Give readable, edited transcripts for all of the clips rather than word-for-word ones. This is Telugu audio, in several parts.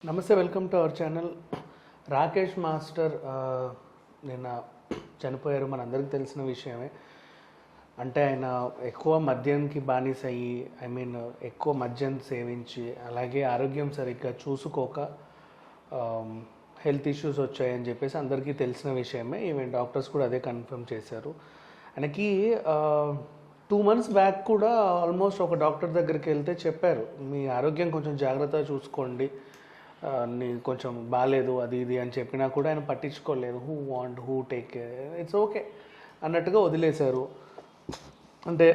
నమస్తే, welcome to our channel. Rakesh master నిన్న చనిపోయారు, మనందరికీ తెలిసిన విషయమే. అంటే ఆయన ఎక్కువ మద్యానికి బానిస అయ్యి, ఎక్కువ మద్యం సేవించి, అలాగే ఆరోగ్యం సరిగ్గా చూసుకోక హెల్త్ ఇష్యూస్ వచ్చాయని చెప్పేసి అందరికీ తెలిసిన విషయమే. ఈవెన్ డాక్టర్స్ కూడా అదే కన్ఫర్మ్ చేశారు. ఆయనకి 2 months బ్యాక్ కూడా ఆల్మోస్ట్ ఒక డాక్టర్ దగ్గరికి వెళ్తే చెప్పారు, మీ ఆరోగ్యం కొంచెం జాగ్రత్తగా చూసుకోండి, కొంచెం బాగాలేదు అది ఇది అని చెప్పినా కూడా ఆయన పట్టించుకోలేదు. Who take care, it's okay అన్నట్టుగా వదిలేశారు. అంటే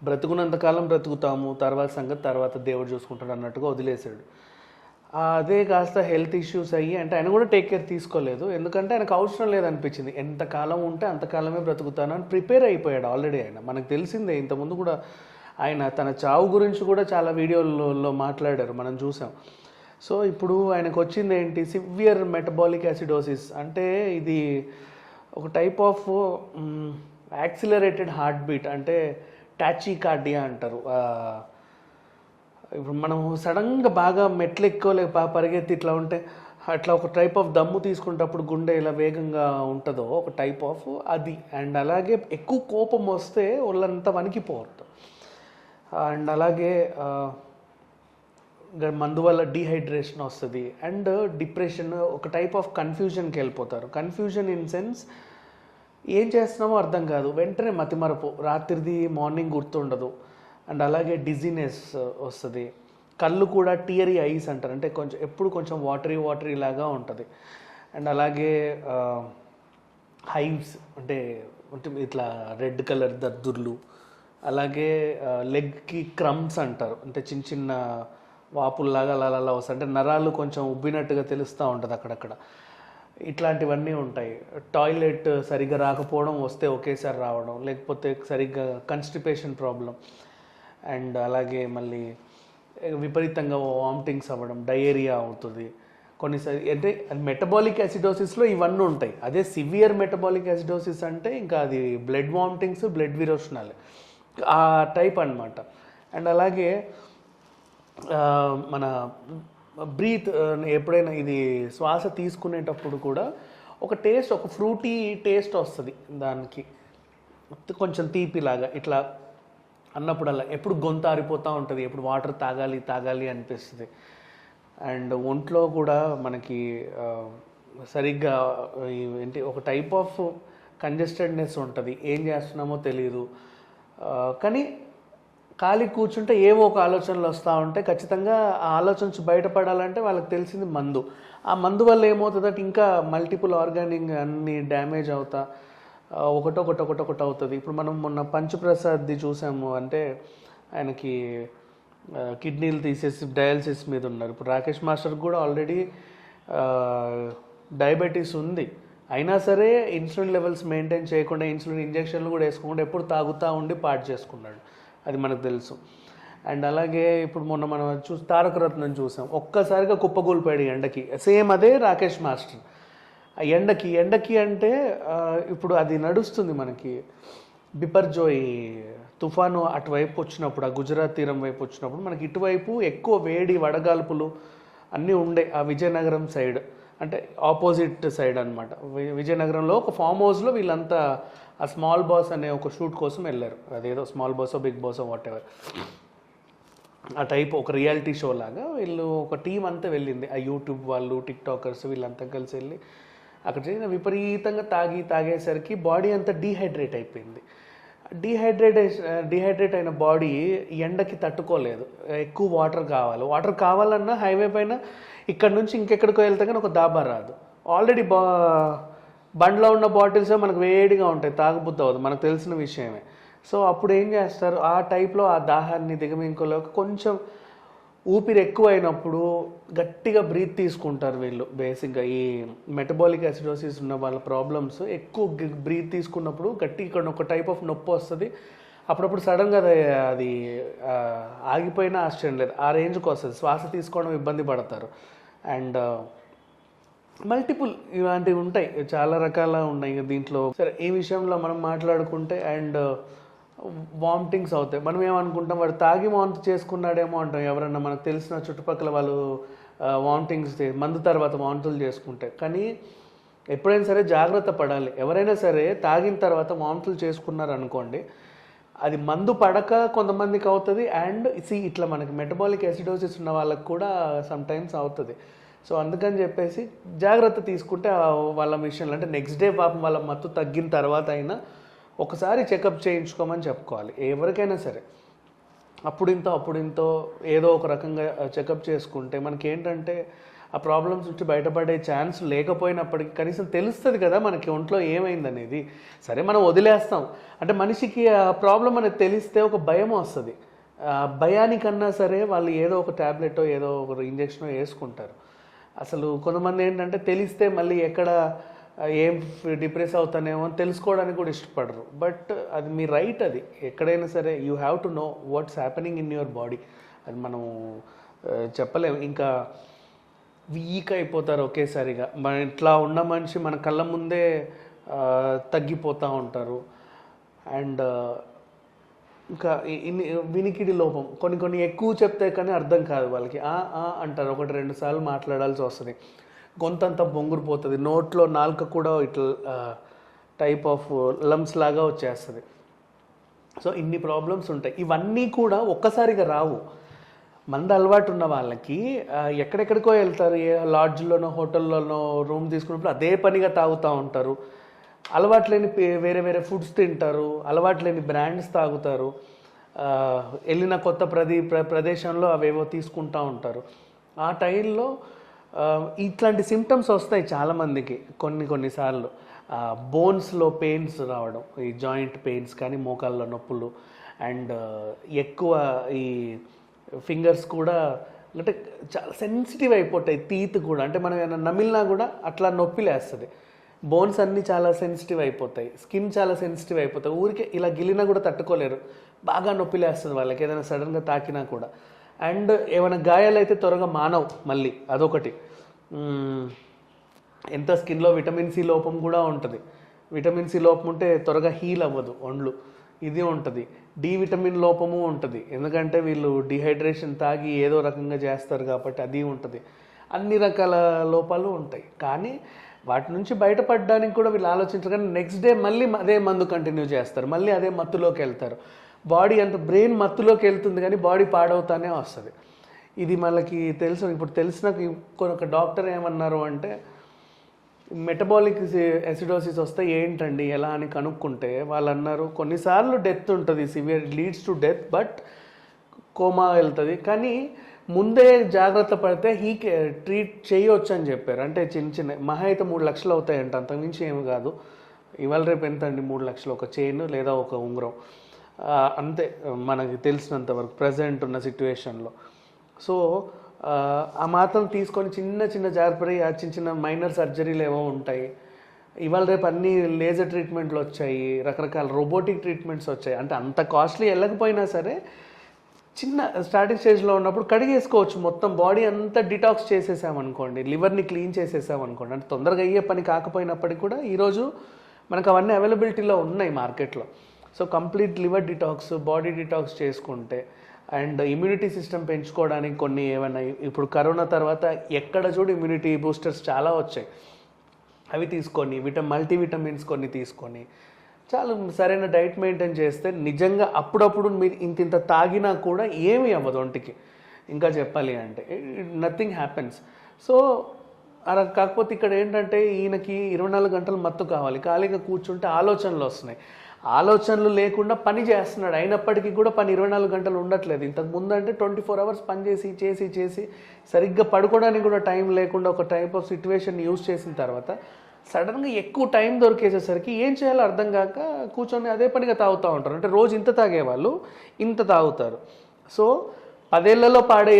బ్రతుకున్నంతకాలం బ్రతుకుతాము, తర్వాత సంగతి తర్వాత దేవుడు చూసుకుంటాడు అన్నట్టుగా వదిలేశాడు. అదే కాస్త హెల్త్ ఇష్యూస్ అయ్యి, అంటే ఆయన కూడా టేక్ కేర్ తీసుకోలేదు. ఎందుకంటే ఆయనకు అవసరం లేదనిపించింది. ఎంతకాలం ఉంటే అంతకాలమే బ్రతుకుతాను అని ప్రిపేర్ అయిపోయాడు ఆల్రెడీ. ఆయన మనకు తెలిసిందే, ఇంతకుముందు కూడా ఆయన తన చావు గురించి కూడా చాలా వీడియోలలో మాట్లాడారు, మనం చూసాం. సో ఇప్పుడు ఆయనకు వచ్చింది ఏంటి, సివియర్ మెటబాలిక్ యాసిడోసిస్. అంటే ఇది ఒక type of accelerated heart beat, అంటే టాచికార్డియా అంటారు. ఇప్పుడు మనం సడన్గా బాగా మెట్లు ఎక్కువ పరిగెత్తి ఇట్లా ఉంటే అట్లా ఒక టైప్ ఆఫ్ దమ్ము తీసుకునేటప్పుడు గుండె ఇలా వేగంగా ఉంటుందో ఒక టైప్ ఆఫ్ అది. అండ్ అలాగే ఎక్కువ కోపం వస్తే ఒళ్ళంతా వణికిపోతుంది. అండ్ అలాగే మందు వల్ల డీహైడ్రేషన్ వస్తుంది. అండ్ డిప్రెషన్, ఒక టైప్ ఆఫ్ కన్ఫ్యూజన్కి వెళ్ళిపోతారు. కన్ఫ్యూజన్ ఇన్ సెన్స్ ఏం చేస్తున్నామో అర్థం కాదు, వెంటనే మతిమరపు, రాత్రిది మార్నింగ్ గుర్తుండదు. అండ్ అలాగే డిజీనెస్ వస్తుంది. కళ్ళు కూడా టియరీ ఐస్ అంటారు, అంటే ఎప్పుడు కొంచెం వాటరీ లాగా ఉంటుంది. అండ్ అలాగే హైవ్స్, అంటే ఇట్లా రెడ్ కలర్ దద్దుర్లు. అలాగే లెగ్కి క్రమ్స్ అంటారు, అంటే చిన్న చిన్న వాపుల్లాగా అలా వస్తాయి, అంటే నరాలు కొంచెం ఉబ్బినట్టుగా తెలుస్తూ ఉంటుంది అక్కడక్కడ. ఇట్లాంటివన్నీ ఉంటాయి. టాయిలెట్ సరిగ్గా రాకపోవడం, వస్తే ఒకేసారి రావడం, లేకపోతే సరిగ్గా కన్స్టిపేషన్ ప్రాబ్లం. అండ్ అలాగే మళ్ళీ విపరీతంగా వామిటింగ్స్ అవ్వడం, డయేరియా అవుతుంది కొన్నిసారి. అంటే మెటబాలిక్ యాసిడోసిస్లో ఇవన్నీ ఉంటాయి. అదే సివియర్ మెటబాలిక్ యాసిడోసిస్ అంటే ఇంకా అది బ్లడ్ వామిటింగ్స్, బ్లడ్ విరోచనాలు, ఆ టైప్ అన్నమాట. అండ్ అలాగే మన బ్రీత్, ఎప్పుడైనా ఇది శ్వాస తీసుకునేటప్పుడు కూడా ఒక ఫ్రూటీ టేస్ట్ వస్తుంది దానికి, కొంచెం తీపిలాగా ఇట్లా అన్నప్పుడల్లా ఎప్పుడు గొంతు ఆరిపోతూ ఉంటుంది, ఎప్పుడు వాటర్ తాగాలి అనిపిస్తుంది. అండ్ ఒంట్లో కూడా మనకి సరిగ్గా ఏంటి ఒక టైప్ ఆఫ్ కంజెస్టెడ్నెస్ ఉంటుంది, ఏం చేస్తున్నామో తెలియదు. కానీ ఖాళీ కూర్చుంటే ఏవో ఒక ఆలోచనలు వస్తూ ఉంటాయి. ఖచ్చితంగా ఆ ఆలోచన నుంచి బయటపడాలంటే వాళ్ళకి తెలిసింది మందు. ఆ మందు వల్ల ఏమవుతుందంటే ఇంకా మల్టిపుల్ ఆర్గానిక్ అన్నీ డ్యామేజ్ అవుతా ఒకటొకటి అవుతుంది. ఇప్పుడు మనం మొన్న పంచప్రసాద్ది చూసాము, అంటే ఆయనకి కిడ్నీలు తీసేసి డయాలసిస్ మీద ఉన్నారు. ఇప్పుడు రాకేష్ మాస్టర్కి కూడా ఆల్రెడీ డయాబెటీస్ ఉంది. అయినా సరే ఇన్సులిన్ లెవెల్స్ మెయింటైన్ చేయకుండా, ఇన్సులిన్ ఇంజక్షన్లు కూడా వేసుకోకుండా ఎప్పుడు తాగుతూ ఉండి పాడు చేసుకున్నాడు, అది మనకు తెలుసు. అండ్ అలాగే ఇప్పుడు మొన్న మనం తారక రత్నం చూసాం, ఒక్కసారిగా కుప్పగూలిపోయాడు ఎండకి. సేమ్ అదే రాకేష్ మాస్టర్. ఎండకి అంటే ఇప్పుడు అది నడుస్తుంది మనకి. బిపర్జోయ్ తుఫాను అటువైపు వచ్చినప్పుడు, ఆ గుజరాత్ తీరం వైపు వచ్చినప్పుడు మనకి ఇటువైపు ఎక్కువ వేడి వడగాల్పులు అన్నీ ఉండే. ఆ విజయనగరం సైడ్, అంటే ఆపోజిట్ సైడ్ అనమాట. విజయనగరంలో ఒక ఫామ్ హౌస్లో వీళ్ళంతా ఆ స్మాల్ బాస్ అనే ఒక షూట్ కోసం వెళ్ళారు. అదేదో స్మాల్ బాసో బిగ్ బాసో వాట్ ఎవర్, ఆ టైప్ ఒక రియాలిటీ షో లాగా వీళ్ళు ఒక టీం అంతా వెళ్ళింది. ఆ యూట్యూబ్ వాళ్ళు, టిక్టాకర్స్ వీళ్ళంతా కలిసి వెళ్ళి అక్కడ చేసిన విపరీతంగా తాగేసరికి బాడీ అంతా డీహైడ్రేట్ అయిపోయింది. డీహైడ్రేట్ అయిన బాడీ ఎండకి తట్టుకోలేదు, ఎక్కువ వాటర్ కావాలన్నా హైవే పైన ఇక్కడ నుంచి ఇంకెక్కడికో వెళ్తే కానీ ఒక దాబా రాదు. ఆల్రెడీ బండ్లో ఉన్న బాటిల్స్ మనకు వేడిగా ఉంటాయి, తాగబుద్ధి అవ్వదు, మనకు తెలిసిన విషయమే. సో అప్పుడు ఏం చేస్తారు, ఆ టైప్లో ఆ దాహాన్ని దిగమింకోలేక కొంచెం ఊపిరి ఎక్కువ అయినప్పుడు గట్టిగా బ్రీత్ తీసుకుంటారు వీళ్ళు. బేసిక్గా ఈ మెటబాలిక్ యాసిడోసిస్ ఉన్న వాళ్ళ ప్రాబ్లమ్స్, ఎక్కువ బ్రీత్ తీసుకున్నప్పుడు ఇక్కడ ఒక టైప్ ఆఫ్ నొప్పి వస్తుంది. అప్పుడప్పుడు సడన్గా అది ఆగిపోయినా ఆశ్చర్యం లేదు, ఆ రేంజ్కి వస్తుంది. శ్వాస తీసుకోవడం ఇబ్బంది పడతారు. అండ్ మల్టిపుల్ ఇలాంటివి ఉంటాయి, చాలా రకాల ఉన్నాయి దీంట్లో. సరే, ఈ విషయంలో మనం మాట్లాడుకుంటే, అండ్ వామిటింగ్స్ అవుతాయి. మనం ఏమనుకుంటాం, వాడు తాగి వాంతి చేసుకున్నాడేమో అంటాం. ఎవరన్నా మనకు తెలిసిన చుట్టుపక్కల వాళ్ళు వామిటింగ్స్ మందు తర్వాత వాంతులు చేసుకుంటే. కానీ ఎప్పుడైనా సరే జాగ్రత్త పడాలి. ఎవరైనా సరే తాగిన తర్వాత వాంతులు చేసుకున్నారనుకోండి, అది మందు పడక కొంతమందికి అవుతుంది. అండ్ ఇట్లా మనకి మెటబాలిక్ ఎసిడోసిస్ ఉన్న వాళ్ళకి కూడా సమ్టైమ్స్ అవుతుంది. సో అందుకని చెప్పేసి జాగ్రత్త తీసుకుంటే వాళ్ళ విషయంలో, అంటే నెక్స్ట్ డే పాపం వాళ్ళ మత్తు తగ్గిన తర్వాత అయినా ఒకసారి చెకప్ చేయించుకోమని చెప్పుకోవాలి ఎవరికైనా సరే. అప్పుడింతో ఏదో ఒక రకంగా చెకప్ చేసుకుంటే మనకి ఏంటంటే ఆ ప్రాబ్లమ్స్ నుంచి బయటపడే ఛాన్స్ లేకపోయినప్పటికీ కనీసం తెలుస్తుంది కదా మనకి ఒంట్లో ఏమైందనేది. సరే మనం వదిలేస్తాం, అంటే మనిషికి ఆ ప్రాబ్లం అనేది తెలిస్తే ఒక భయం వస్తుంది. భయానికన్నా సరే వాళ్ళు ఏదో ఒక ట్యాబ్లెట్ ఏదో ఒక ఇంజెక్షనో వేసుకుంటారు. అసలు కొంతమంది ఏంటంటే తెలిస్తే మళ్ళీ ఎక్కడ ఏం డిప్రెస్ అవుతానేమో అని తెలుసుకోవడానికి కూడా ఇష్టపడరు. బట్ అది మీ రైట్. అది ఎక్కడైనా సరే you have to know what's happening in your body. అది మనం చెప్పలేము. ఇంకా వీక్ అయిపోతారు ఒకేసారిగా. మన ఇట్లా ఉన్న మనిషి మన కళ్ళ ముందే తగ్గిపోతూ ఉంటారు. అండ్ ఇంకా వినికిడి లోపం, కొన్ని ఎక్కువ చెప్తే కానీ అర్థం కాదు వాళ్ళకి. అంటారు, 1-2 సార్లు మాట్లాడాల్సి వస్తుంది. గొంతంతా బొంగురిపోతుంది, నోట్లో నాలుక కూడా ఇట్లా టైప్ ఆఫ్ లమ్స్ లాగా వచ్చేస్తుంది. సో ఇన్ని ప్రాబ్లమ్స్ ఉంటాయి. ఇవన్నీ కూడా ఒక్కసారిగా రావు. మంద అలవాటు ఉన్న వాళ్ళకి ఎక్కడెక్కడికో వెళ్తారు, ఏ లాడ్జ్లోనో హోటల్లోనో రూమ్ తీసుకున్నప్పుడు అదే పనిగా తాగుతూ ఉంటారు. అలవాటు లేని వేరే వేరే ఫుడ్స్ తింటారు, అలవాటు లేని బ్రాండ్స్ తాగుతారు, వెళ్ళిన కొత్త ప్రదేశంలో అవేవో తీసుకుంటూ ఉంటారు. ఆ టైంలో ఇట్లాంటి సిమ్టమ్స్ వస్తాయి చాలామందికి. కొన్నిసార్లు బోన్స్లో పెయిన్స్ రావడం, ఈ జాయింట్ పెయిన్స్ కానీ, మోకాళ్ళ నొప్పులు, అండ్ ఎక్కువ ఈ ఫింగర్స్ కూడా అంటే చాలా సెన్సిటివ్ అయిపోతాయి. టీత్ కూడా, అంటే మనం ఏమైనా నమిలినా కూడా అట్లా నొప్పి లేస్తుంది. బోన్స్ అన్నీ చాలా సెన్సిటివ్ అయిపోతాయి, స్కిన్ చాలా సెన్సిటివ్ అయిపోతాయి. ఊరికే ఇలా గిలినా కూడా తట్టుకోలేరు, బాగా నొప్పి లేస్తుంది వాళ్ళకి ఏదైనా సడన్గా తాకినా కూడా. అండ్ ఏమైనా గాయాలు అయితే త్వరగా మానవు మళ్ళీ, అదొకటి. ఎంత స్కిన్లో విటమిన్ సి లోపం కూడా ఉంటుంది. విటమిన్ సి లోపం ఉంటే త్వరగా హీల్ అవ్వదు ఒండ్లు, ఇది ఉంటుంది. డి విటమిన్ లోపము ఉంటుంది, ఎందుకంటే వీళ్ళు డిహైడ్రేషన్ తాగి ఏదో రకంగా చేస్తారు కాబట్టి అది ఉంటుంది. అన్ని రకాల లోపాలు ఉంటాయి. కానీ వాటి నుంచి బయటపడడానికి కూడా వీళ్ళు ఆలోచించరు. కానీ నెక్స్ట్ డే మళ్ళీ అదే మందు కంటిన్యూ చేస్తారు, మళ్ళీ అదే మత్తులోకి వెళ్తారు. బాడీ అంత బ్రెయిన్ మత్తులోకి వెళ్తుంది కానీ బాడీ పాడవుతానే వస్తుంది. ఇది మనకి తెలుసు. ఇప్పుడు తెలిసిన ఒక డాక్టర్ ఏమన్నారు అంటే, మెటబాలిక్ ఎసిడోసిస్ వస్తే ఏంటండి ఎలా అని కనుక్కుంటే వాళ్ళు అన్నారు, కొన్నిసార్లు డెత్ ఉంటుంది, severe leads to death, but coma వెళ్తుంది. కానీ ముందే జాగ్రత్త పడితే ట్రీట్ చేయవచ్చు అని చెప్పారు. అంటే చిన్న మహా అయితే 3 లక్షలు అవుతాయంట, అంతకుమించి ఏమి కాదు. ఇవాళ రేపు ఎంత అండి 3 లక్షలు ఒక చైన్ లేదా ఒక ఉంగరం, అంతే మనకి తెలిసినంత వరకు ప్రజెంట్ ఉన్న సిచ్యువేషన్లో. సో ఆ మాత్రం తీసుకొని చిన్న జాగ్రత్త, ఆ చిన్న మైనర్ సర్జరీలు ఏవో ఉంటాయి. ఇవాళ రేపు అన్ని లేజర్ ట్రీట్మెంట్లు వచ్చాయి, రకరకాల రోబోటిక్ ట్రీట్మెంట్స్ వచ్చాయి. అంటే అంత కాస్ట్లీ వెళ్ళకపోయినా సరే చిన్న స్టార్టింగ్ స్టేజ్లో ఉన్నప్పుడు కడిగేసుకోవచ్చు. మొత్తం బాడీ అంతా డిటాక్స్ చేసేసామనుకోండి, లివర్ని క్లీన్ చేసేసామనుకోండి. అంటే తొందరగా అయ్యే పని కాకపోయినప్పటికీ కూడా ఈరోజు మనకు అవన్నీ అవైలబిలిటీలో ఉన్నాయి మార్కెట్లో. So complete liver detox, body detox చేసుకుంటే, అండ్ ఇమ్యూనిటీ సిస్టమ్ పెంచుకోవడానికి కొన్ని ఏమైనా ఇప్పుడు కరోనా తర్వాత ఎక్కడ చూడు ఇమ్యూనిటీ బూస్టర్స్ చాలా వచ్చాయి, అవి తీసుకొని మల్టీవిటమిన్స్ కొన్ని తీసుకొని చాలా సరైన డైట్ మెయింటైన్ చేస్తే నిజంగా అప్పుడప్పుడు మీరు ఇంత తాగినా కూడా ఏమీ అవ్వదు ఒంటికి. ఇంకా చెప్పాలి అంటే నథింగ్ హ్యాపెన్స్. సో అలా కాకపోతే ఇక్కడ ఏంటంటే ఈయనకి 24 గంటలు మత్తు కావాలి, ఖాళీగా కూర్చుంటే ఆలోచనలు వస్తున్నాయి. ఆలోచనలు లేకుండా పని చేస్తున్నాడు, అయినప్పటికీ కూడా పని 24 గంటలు ఉండట్లేదు. ఇంతకు ముందు అంటే 24 అవర్స్ పని చేసి సరిగ్గా పడుకోవడానికి కూడా టైం లేకుండా ఒక టైప్ ఆఫ్ సిచ్యువేషన్ యూజ్ చేసిన తర్వాత సడన్గా ఎక్కువ టైం దొరికేసేసరికి ఏం చేయాలో అర్థం కాక కూర్చొని అదే పనిగా తాగుతూ ఉంటారు. అంటే రోజు ఇంత తాగేవాళ్ళు ఇంత తాగుతారు. సో 10 ఏళ్లలో పాడే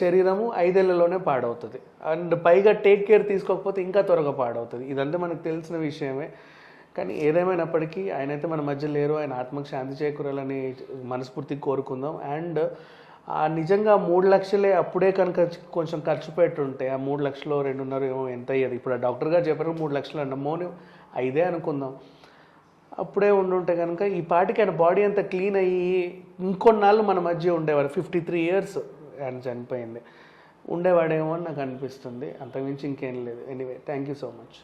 శరీరము 5 ఏళ్లలోనే పాడవుతుంది. అండ్ పైగా టేక్ కేర్ తీసుకోకపోతే ఇంకా త్వరగా పాడవుతుంది. ఇదంతా మనకు తెలిసిన విషయమే. కానీ ఏదేమైనప్పటికీ ఆయనైతే మన మధ్య లేరు, ఆయన ఆత్మకు శాంతి చేకూరాలని మనస్ఫూర్తిగా కోరుకుందాం. అండ్ నిజంగా 3 లక్షలే అప్పుడే కనుక కొంచెం ఖర్చు పెట్టుంటే ఆ 3 లక్షలు 2.5 ఏమో ఎంత అయ్యేది. ఇప్పుడు ఆ డాక్టర్ గారు చెప్పారు 3 లక్షలు అన్న, మోని 5 అనుకుందాం. అప్పుడే ఉండుంటే కనుక ఈ పాటికి ఆయన బాడీ అంతా క్లీన్ అయ్యి ఇంకొన్నాళ్ళు మన మధ్య ఉండేవారు. 53 years ఆయన చనిపోయింది, ఉండేవాడేమో అని నాకు అనిపిస్తుంది. అంతకుమించి ఇంకేం లేదు. Anyway, thank you so much.